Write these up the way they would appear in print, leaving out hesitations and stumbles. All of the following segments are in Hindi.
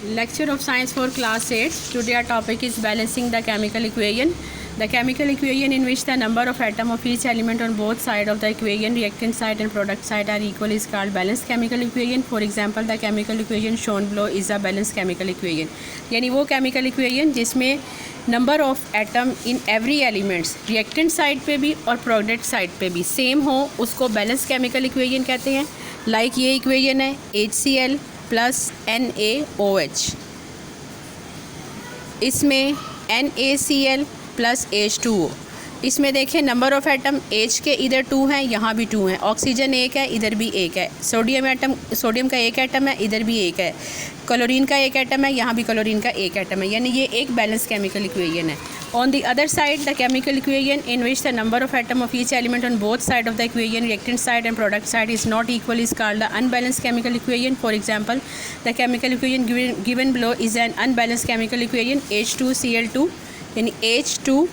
Lecture of Science for Class 8. Today our topic is balancing the chemical equation. The chemical equation in which the number of atoms of each element on both sides of the equation, reactant side and product side, are equal is called balanced chemical equation. For example, the chemical equation shown below is a balanced chemical equation. यानी वो chemical equation जिसमें number of atom in every elements reactant side पे भी और product side पे भी same हो, उसको balanced chemical equation कहते हैं. Like ये equation है HCl प्लस NaOH, इसमें NaCl प्लस H2O. इसमें देखें नंबर ऑफ़ एटम H के इधर 2 हैं, यहाँ भी 2 हैं. ऑक्सीजन एक है, इधर भी एक है. सोडियम का एक एटम है, इधर भी एक है. क्लोरीन का एक एटम है, यहाँ भी क्लोरीन का एक एटम है. यानी ये एक बैलेंस केमिकल इक्वेशन है. On the other side the chemical equation in which the number of atom of each element on both side of the equation, reactant side and product side, is not equal is called the unbalance chemical equation. For example, the chemical equation given below is an unbalance chemical equation. H2Cl2 यानी H2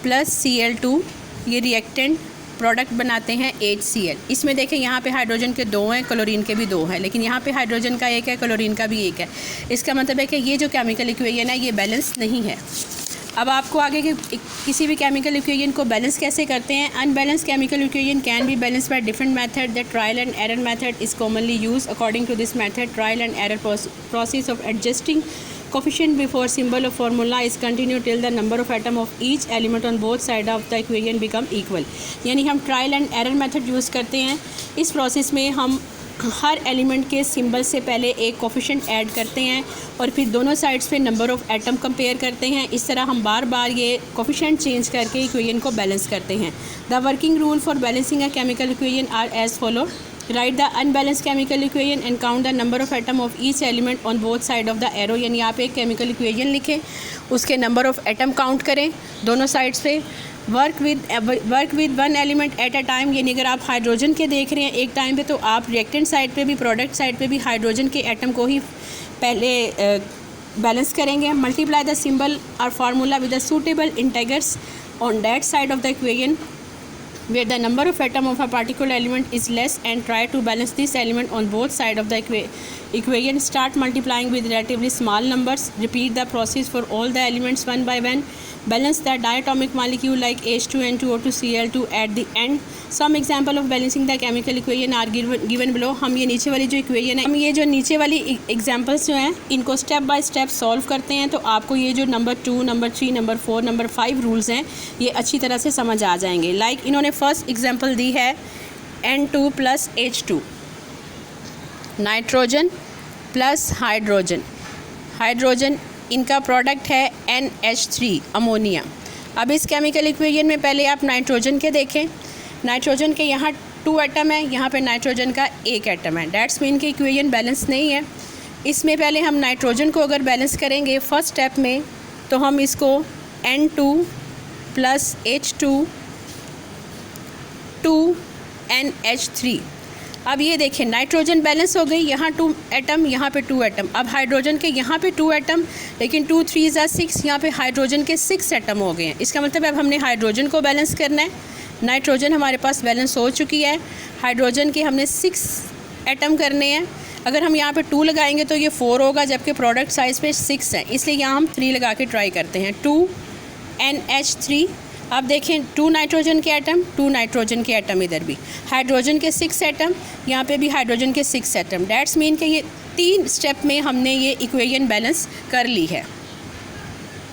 प्लस Cl2 ये रिएक्टेंट प्रोडक्ट बनाते हैं HCl. इसमें देखें यहाँ पे हाइड्रोजन के 2 हैं, क्लोरीन के भी 2 हैं, लेकिन यहाँ पे हाइड्रोजन का एक है, क्लोरीन का भी एक है. इसका मतलब है कि ये जो केमिकल इक्वेशन है ये बैलेंस नहीं है. अब आपको आगे के किसी भी केमिकल इक्वेशन को बैलेंस कैसे करते हैं. Unbalance chemical equation can be balance by different method. The trial and error method is commonly use. According to this method, trial and error process of adjusting coefficient before symbol of formula is continued till the number of atom of each element on both side of the equation become equal. यानी हम trial and error method use करते हैं. इस प्रोसेस में हम हर एलिमेंट के सिंबल से पहले एक कोफिशिएंट ऐड करते हैं और फिर दोनों साइड्स पे नंबर ऑफ़ एटम कंपेयर करते हैं. इस तरह हम बार बार ये कोफिशिएंट चेंज करके इक्वेशन को बैलेंस करते हैं. The working rule for balancing a chemical equation are as follow. Write the unbalanced chemical equation and count the number of atom of each element on both side of the arrow. यानी आप एक केमिकल इक्वेशन लिखें, उसके नंबर ऑफ़ एटम काउंट करें दोनों साइड्स पे. Work with one element at a time. यानी अगर आप हाइड्रोजन के देख रहे हैं एक टाइम पे, तो आप रिएक्टेंट साइड पे भी प्रोडक्ट साइड पे भी हाइड्रोजन के एटम को ही पहले बैलेंस करेंगे. मल्टीप्लाई द सिंबल और formula with the suitable integers on that side of the equation where the number of atom of a particular element is less, and try to balance this element on both sides of the equation. Start multiplying with relatively small numbers. Repeat the process for all the elements one by one. Balance the diatomic molecule like H2N2O2Cl2 at the end. Some example of balancing the chemical equation are given below. हम ये नीचे वाली जो इक्वेशन है, हम ये जो नीचे वाली एग्जांपल्स जो हैं इनको स्टेप बाय स्टेप सॉल्व करते हैं, तो आपको ये जो number 2, number 3, number 4, number 5 rules हैं ये अच्छी तरह से समझ आ जाएंगे. लाइक इन्होंने फर्स्ट एग्जांपल दी है N2 plus H2, nitrogen plus hydrogen इनका प्रोडक्ट है NH3 अमोनिया. अब इस केमिकल इक्वेशन में पहले आप नाइट्रोजन के देखें. नाइट्रोजन के यहाँ 2 एटम है, यहाँ पे नाइट्रोजन का एक एटम है. डैट्स मीन कि इक्वेशन बैलेंस नहीं है. इसमें पहले हम नाइट्रोजन को अगर बैलेंस करेंगे फर्स्ट स्टेप में, तो हम इसको N2 प्लस H2 2NH3. अब ये देखें नाइट्रोजन बैलेंस हो गई, यहाँ 2 एटम, यहाँ पे 2 एटम. अब हाइड्रोजन के यहाँ पे 2 एटम, लेकिन 2 3 6, यहाँ पे हाइड्रोजन के 6 एटम हो गए हैं. इसका मतलब अब हमने हाइड्रोजन को बैलेंस करना है. नाइट्रोजन हमारे पास बैलेंस हो चुकी है, हाइड्रोजन के हमने 6 एटम करने हैं. अगर हम यहाँ पे 2 लगाएंगे तो ये 4 होगा, जबकि प्रोडक्ट साइज़ पे 6 है, इसलिए यहाँ हम 3 लगा के ट्राई करते हैं. 2NH3. अब देखें 2 नाइट्रोजन के एटम, 2 नाइट्रोजन के एटम, इधर भी हाइड्रोजन के 6 एटम, यहाँ पे भी हाइड्रोजन के 6 एटम. डैट्स मीन कि ये 3 स्टेप में हमने ये इक्वेशन बैलेंस कर ली है.